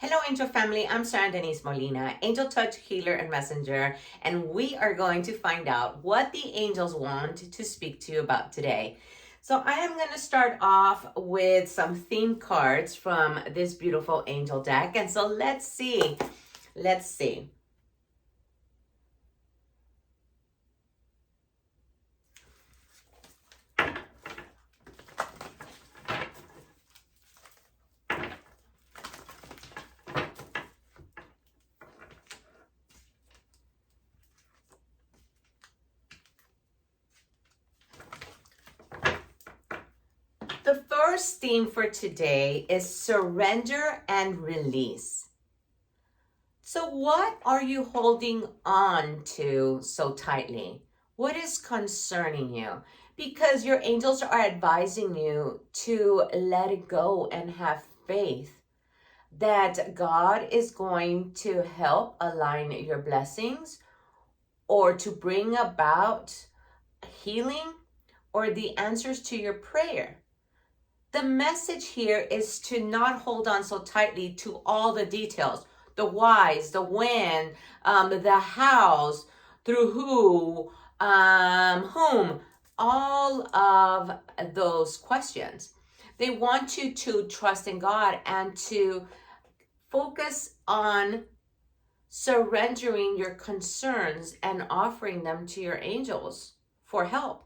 Hello, Angel family. I'm Sarah Denise Molina, Angel Touch Healer and Messenger, and we are going to find out what the angels want to speak to you about today. So I am going to start off with some theme cards from this beautiful angel deck. And so let's see. Let's see. The first theme for today is surrender and release. So what are you holding on to so tightly? What is concerning you? Because your angels are advising you to let it go and have faith that God is going to help align your blessings or to bring about healing or the answers to your prayer. The message here is to not hold on so tightly to all the details, the whys, the when, the hows, through who, whom, all of those questions. They want you to trust in God and to focus on surrendering your concerns and offering them to your angels for help,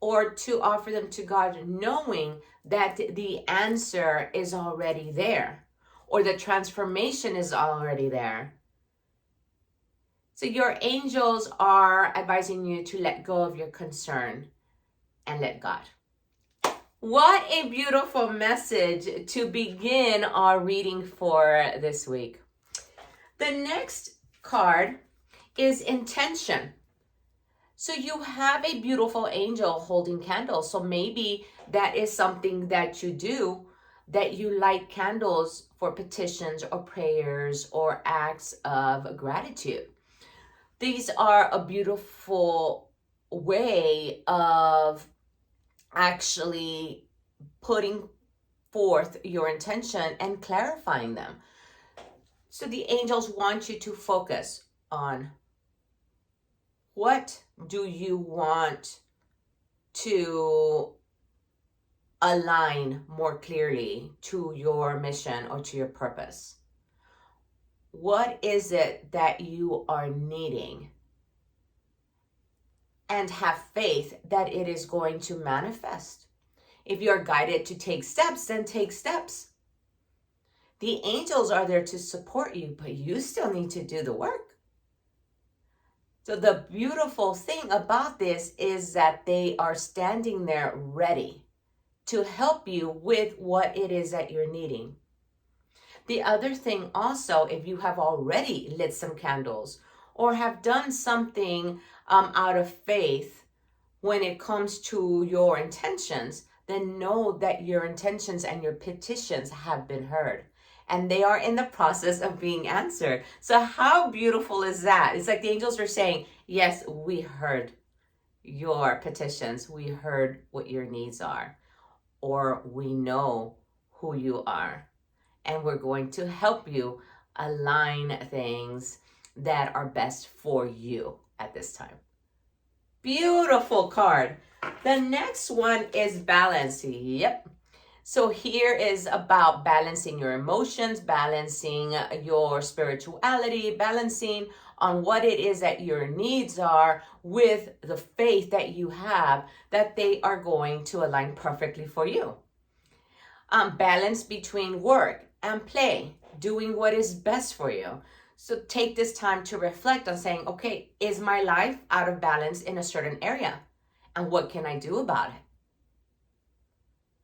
or to offer them to God, knowing that the answer is already there, or the transformation is already there. So your angels are advising you to let go of your concern and let God. What a beautiful message to begin our reading for this week. The next card is intention. So you have a beautiful angel holding candles. So maybe that is something that you do, that you light candles for petitions or prayers or acts of gratitude. These are a beautiful way of actually putting forth your intention and clarifying them. So the angels want you to focus on what do you want to align more clearly to your mission or to your purpose? What is it that you are needing? And have faith that it is going to manifest. If you're guided to take steps, then take steps. The angels are there to support you, but you still need to do the work. So the beautiful thing about this is that they are standing there ready to help you with what it is that you're needing. The other thing also, if you have already lit some candles or have done something out of faith when it comes to your intentions, then know that your intentions and your petitions have been heard. And they are in the process of being answered. So how beautiful is that? It's like the angels are saying, yes, we heard your petitions. We heard what your needs are. Or we know who you are. And we're going to help you align things that are best for you at this time. Beautiful card. The next one is balance. Yep. So here is about balancing your emotions, balancing your spirituality, balancing on what it is that your needs are with the faith that you have that they are going to align perfectly for you. Balance between work and play, doing what is best for you. So take this time to reflect on saying, okay, is my life out of balance in a certain area? And what can I do about it?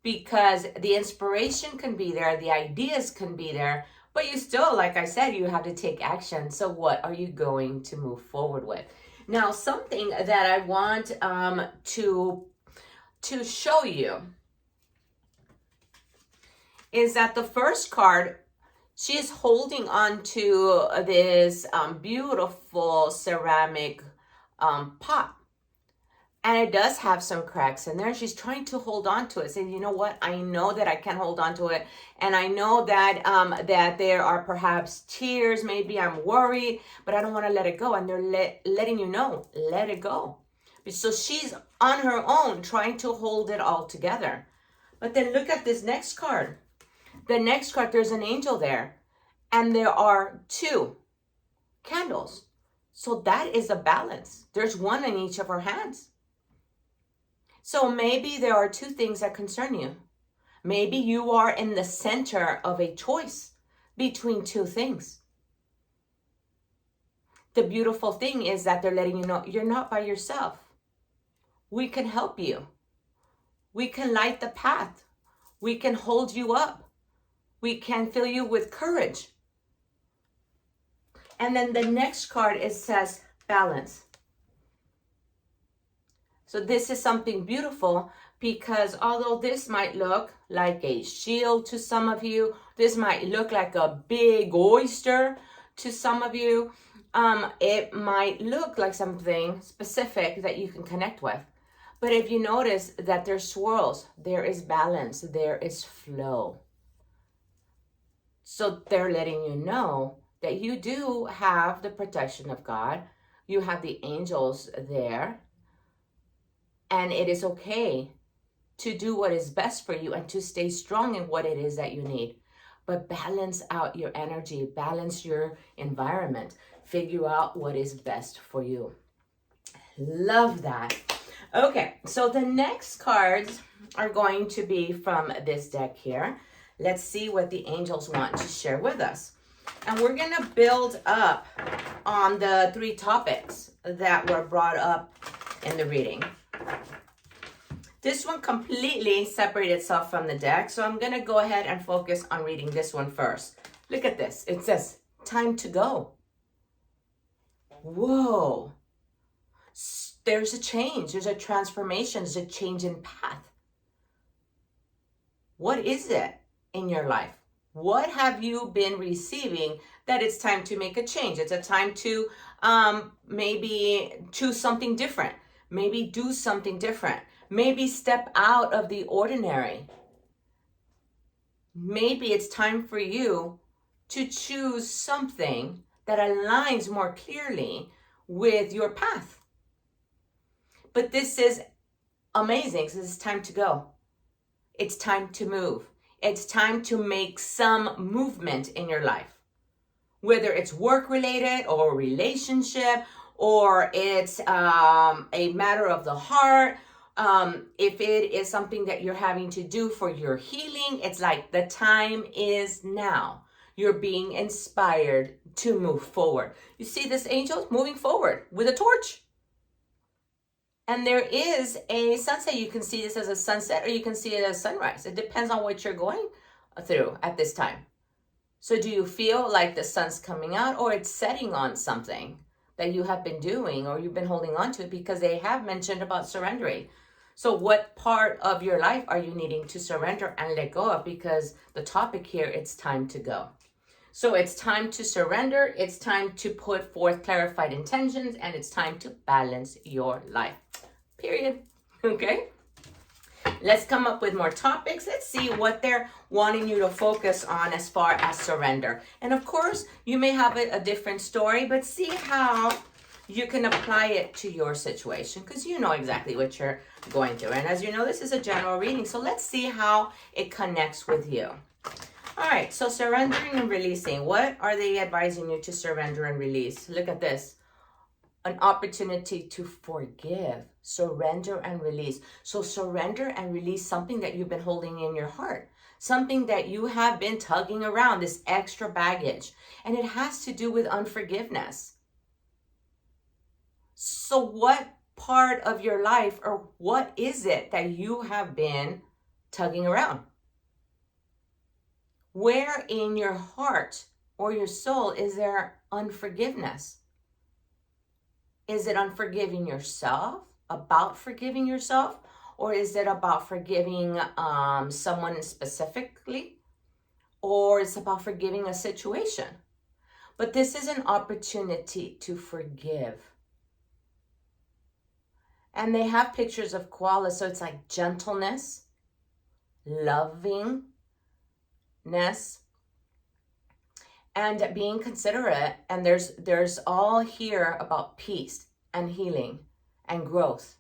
Because the inspiration can be there, the ideas can be there, but you still, like I said, you have to take action. So what are you going to move forward with? Now, something that I want to show you is that the first card, she is holding on to this beautiful ceramic pot. And it does have some cracks in there. She's trying to hold on to it, saying, you know what? I know that I can hold on to it. And I know that that there are perhaps tears. Maybe I'm worried, but I don't want to let it go. And they're letting you know, let it go. So she's on her own trying to hold it all together. But then look at this next card. The next card, there's an angel there. And there are 2 candles. So that is a balance. There's one in each of her hands. So maybe there are 2 things that concern you. Maybe you are in the center of a choice between 2 things. The beautiful thing is that they're letting you know you're not by yourself. We can help you. We can light the path. We can hold you up. We can fill you with courage. And then the next card, it says balance. So this is something beautiful, because although this might look like a shield to some of you, this might look like a big oyster to some of you, it might look like something specific that you can connect with. But if you notice that there's swirls, there is balance, there is flow. So they're letting you know that you do have the protection of God. You have the angels there. And it is okay to do what is best for you and to stay strong in what it is that you need. But balance out your energy, balance your environment, figure out what is best for you. Love that. Okay, so the next cards are going to be from this deck here. Let's see what the angels want to share with us. And we're going to build up on the 3 topics that were brought up in the reading. This one completely separated itself from the deck, so I'm going to go ahead and focus on reading this one first. Look at this. It says, time to go. Whoa. There's a change. There's a transformation. There's a change in path. What is it in your life? What have you been receiving that it's time to make a change? It's a time to maybe choose something different. Maybe do something different. Maybe step out of the ordinary. Maybe it's time for you to choose something that aligns more clearly with your path. But this is amazing because it's time to go. It's time to move. It's time to make some movement in your life. Whether it's work related or relationship, or it's a matter of the heart. If it is something that you're having to do for your healing, it's like the time is now. You're being inspired to move forward. You see this angel moving forward with a torch. And there is a sunset. You can see this as a sunset, or you can see it as sunrise. It depends on what you're going through at this time. So do you feel like the sun's coming out, or it's setting on something that you have been doing or you've been holding on to? Because they have mentioned about surrendering. So what part of your life are you needing to surrender and let go of? Because the topic here, it's time to go. So it's time to surrender. It's time to put forth clarified intentions, and it's time to balance your life. Period. Okay. Let's come up with more topics. Let's see what they're wanting you to focus on as far as surrender. And of course, you may have a different story, but see how you can apply it to your situation, because you know exactly what you're going through. And as you know, this is a general reading. So let's see how it connects with you. All right. So surrendering and releasing. What are they advising you to surrender and release? Look at this. An opportunity to forgive, surrender and release. So surrender and release something that you've been holding in your heart, something that you have been tugging around, this extra baggage, and it has to do with unforgiveness. So what part of your life, or what is it that you have been tugging around? Where in your heart or your soul is there unforgiveness? Is it unforgiving yourself, about forgiving yourself? Or is it about forgiving someone specifically? Or it's about forgiving a situation? But this is an opportunity to forgive. And they have pictures of koalas, so it's like gentleness, lovingness, and being considerate. And there's all here about peace and healing and growth.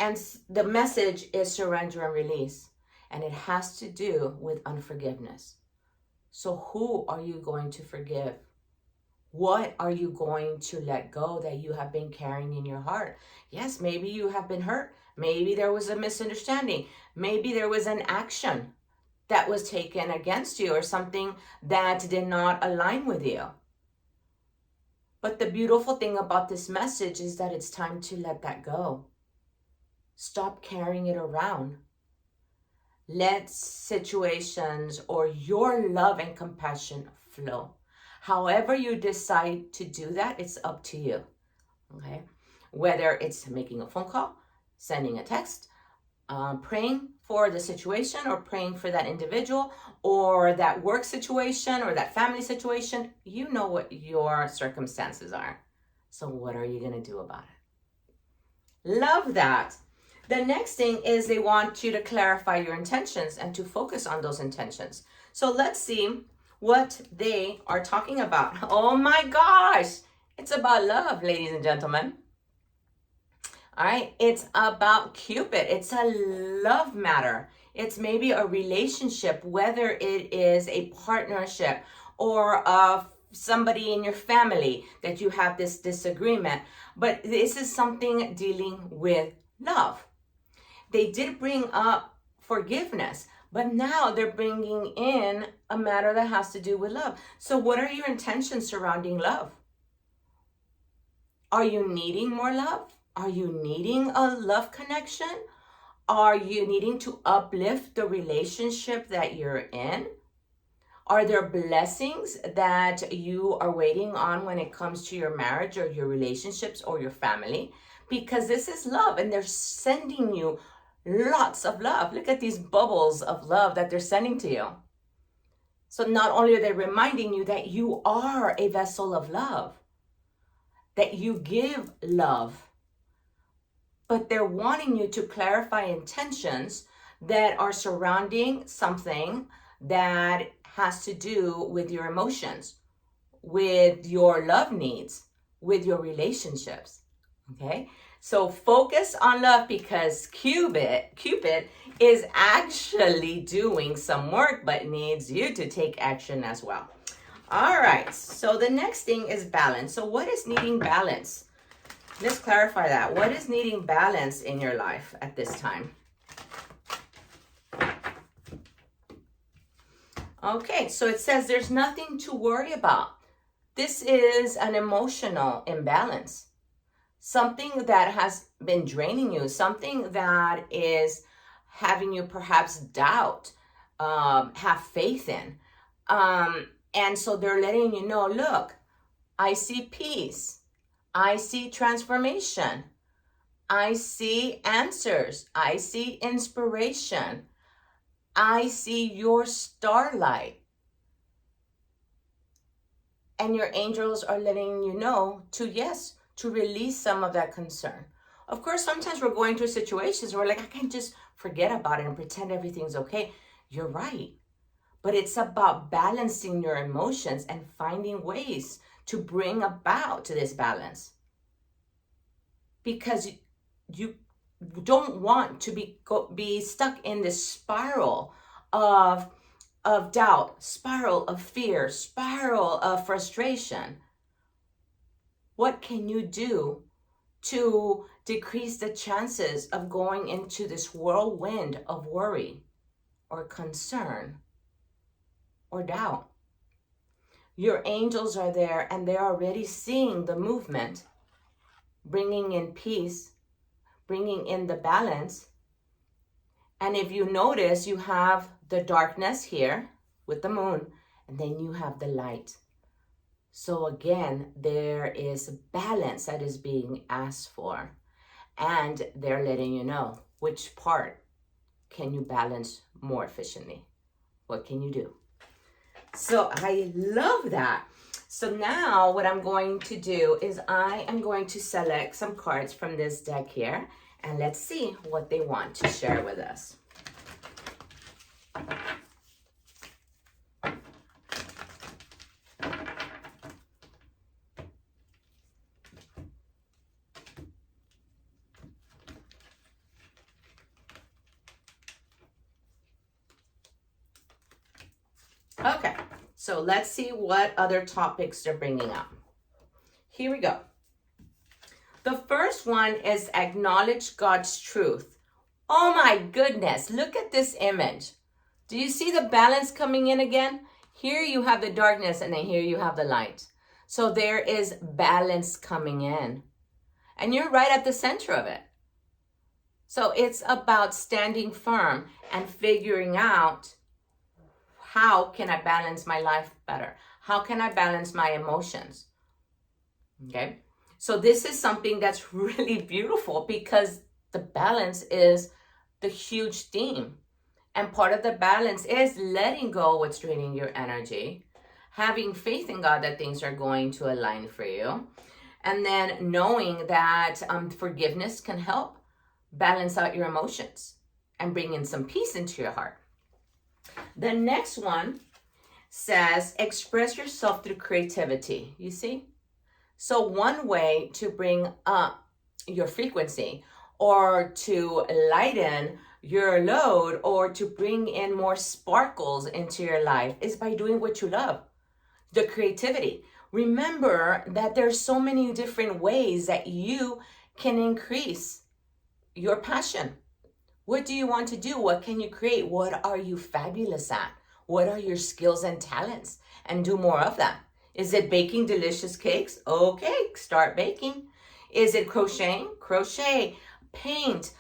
And the message is surrender and release. And it has to do with unforgiveness. So who are you going to forgive? What are you going to let go that you have been carrying in your heart? Yes, maybe you have been hurt. Maybe there was a misunderstanding. Maybe there was an action that was taken against you or something that did not align with you. But the beautiful thing about this message is that it's time to let that go. Stop carrying it around. Let situations or your love and compassion flow. However you decide to do that, it's up to you, okay? Whether it's making a phone call, sending a text, praying for the situation or praying for that individual or that work situation or that family situation, you know what your circumstances are. So what are you going to do about it? Love that. The next thing is they want you to clarify your intentions and to focus on those intentions. So let's see what they are talking about. Oh my gosh, it's about love, ladies and gentlemen. All right, it's about Cupid. It's a love matter. It's maybe a relationship, whether it is a partnership or somebody in your family that you have this disagreement. But this is something dealing with love. They did bring up forgiveness, but now they're bringing in a matter that has to do with love. So what are your intentions surrounding love? Are you needing more love? Are you needing a love connection? Are you needing to uplift the relationship that you're in? Are there blessings that you are waiting on when it comes to your marriage or your relationships or your family? Because this is love and they're sending you lots of love. Look at these bubbles of love that they're sending to you. So not only are they reminding you that you are a vessel of love, that you give love, but they're wanting you to clarify intentions that are surrounding something that has to do with your emotions, with your love needs, with your relationships. Okay? So focus on love because Cupid is actually doing some work but needs you to take action as well. All right, so the next thing is balance. So what is needing balance? Let's clarify that. What is needing balance in your life at this time? Okay, so it says there's nothing to worry about. This is an emotional imbalance. Something that has been draining you, something that is having you perhaps doubt, have faith in. And so they're letting you know, look, I see peace. I see transformation. I see answers. I see inspiration. I see your starlight. And your angels are letting you know to release some of that concern. Of course, sometimes we're going through situations where we're like, I can't just forget about it and pretend everything's okay. You're right. But it's about balancing your emotions and finding ways to bring about to this balance. Because you don't want to be stuck in this spiral of doubt, spiral of fear, spiral of frustration. What can you do to decrease the chances of going into this whirlwind of worry or concern or doubt? Your angels are there and they're already seeing the movement, bringing in peace, bringing in the balance. And if you notice, you have the darkness here with the moon, and then you have the light. So again, there is balance that is being asked for, and they're letting you know which part can you balance more efficiently. What can you do? So I love that. So now what I'm going to do is I am going to select some cards from this deck here, and let's see what they want to share with us. Okay, so let's see what other topics they're bringing up. Here we go. The first one is acknowledge God's truth. Oh my goodness, look at this image. Do you see the balance coming in again? Here you have the darkness and then here you have the light. So there is balance coming in. And you're right at the center of it. So it's about standing firm and figuring out, how can I balance my life better? How can I balance my emotions? Okay, so this is something that's really beautiful because the balance is the huge theme. And part of the balance is letting go what's draining your energy, having faith in God that things are going to align for you, and then knowing that forgiveness can help balance out your emotions and bring in some peace into your heart. The next one says, express yourself through creativity. You see? So one way to bring up your frequency or to lighten your load or to bring in more sparkles into your life is by doing what you love, the creativity. Remember that there's so many different ways that you can increase your passion. What do you want to do? What can you create? What are you fabulous at? What are your skills and talents? And do more of that. Is it baking delicious cakes? Okay, start baking. Is it crocheting? Crochet, paint,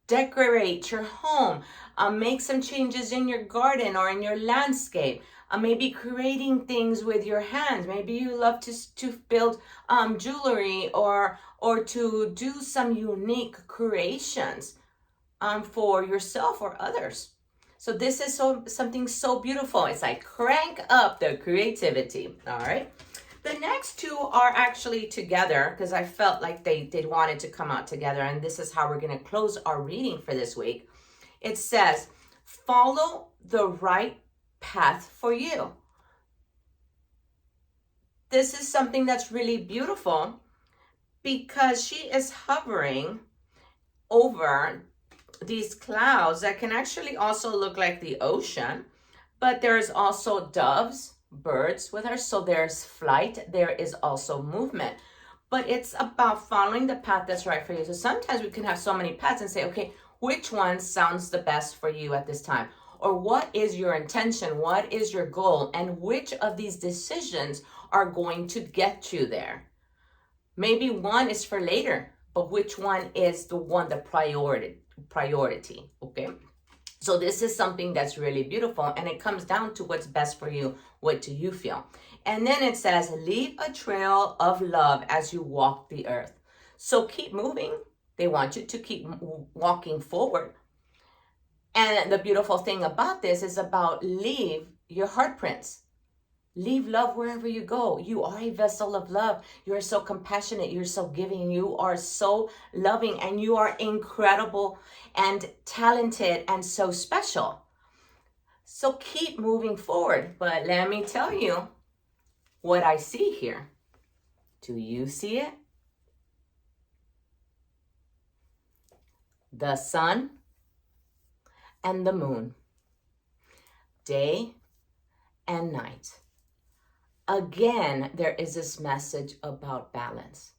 decorate your home, make some changes in your garden or in your landscape. Maybe creating things with your hands. Maybe you love to build jewelry or to do some unique creations for yourself or others. So this is something so beautiful. It's like crank up the creativity. All right. The next two are actually together because I felt like they wanted to come out together. And this is how we're going to close our reading for this week. It says, follow the right path for you. This is something that's really beautiful because she is hovering over these clouds that can actually also look like the ocean, but there's also doves, birds with her. So there's flight, there is also movement, but it's about following the path that's right for you. So sometimes we can have so many paths and say, okay, which one sounds the best for you at this time? Or what is your intention? What is your goal? And which of these decisions are going to get you there? Maybe one is for later, but which one is the priority, okay? So this is something that's really beautiful, and it comes down to what's best for you. What do you feel? And then it says, leave a trail of love as you walk the earth. So keep moving. They want you to keep walking forward. And the beautiful thing about this is about leave your heart prints. Leave love wherever you go. You are a vessel of love. You are so compassionate. You're so giving. You are so loving. And you are incredible and talented and so special. So keep moving forward. But let me tell you what I see here. Do you see it? The sun and the moon. Day and night. Again, there is this message about balance.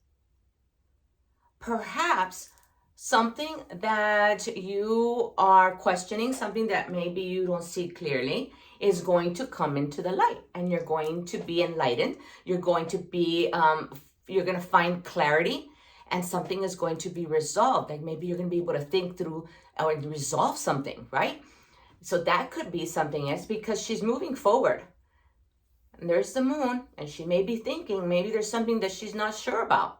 Perhaps something that you are questioning, something that maybe you don't see clearly, is going to come into the light, and you're going to be enlightened. You're going to be, you're going to find clarity, and something is going to be resolved. Like maybe you're going to be able to think through or resolve something, right? So that could be something else because she's moving forward. And there's the moon, and she may be thinking maybe there's something that she's not sure about.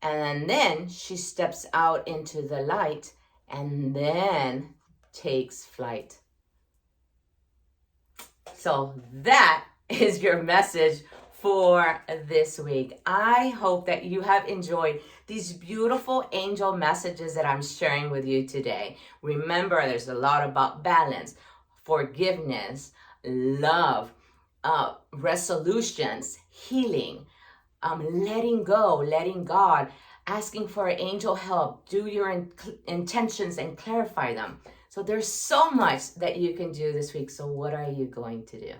And then she steps out into the light and then takes flight. So that is your message for this week. I hope that you have enjoyed these beautiful angel messages that I'm sharing with you today. Remember, there's a lot about balance, forgiveness, love, resolutions, healing, letting go, letting God, asking for angel help, do your intentions and clarify them. So there's so much that you can do this week. So what are you going to do?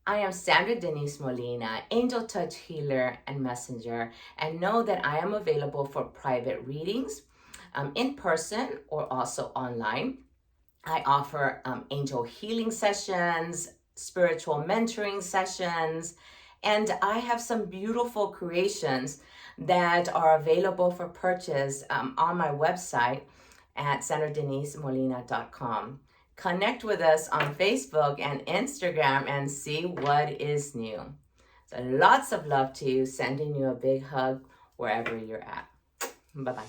I am Sandra Denise Molina, Angel Touch Healer and Messenger, and know that I am available for private readings in person or also online. I offer angel healing sessions, spiritual mentoring sessions, and I have some beautiful creations that are available for purchase on my website at sandradenisemolina.com. Connect with us on Facebook and Instagram and see what is new. So lots of love to you, sending you a big hug wherever you're at. Bye-bye.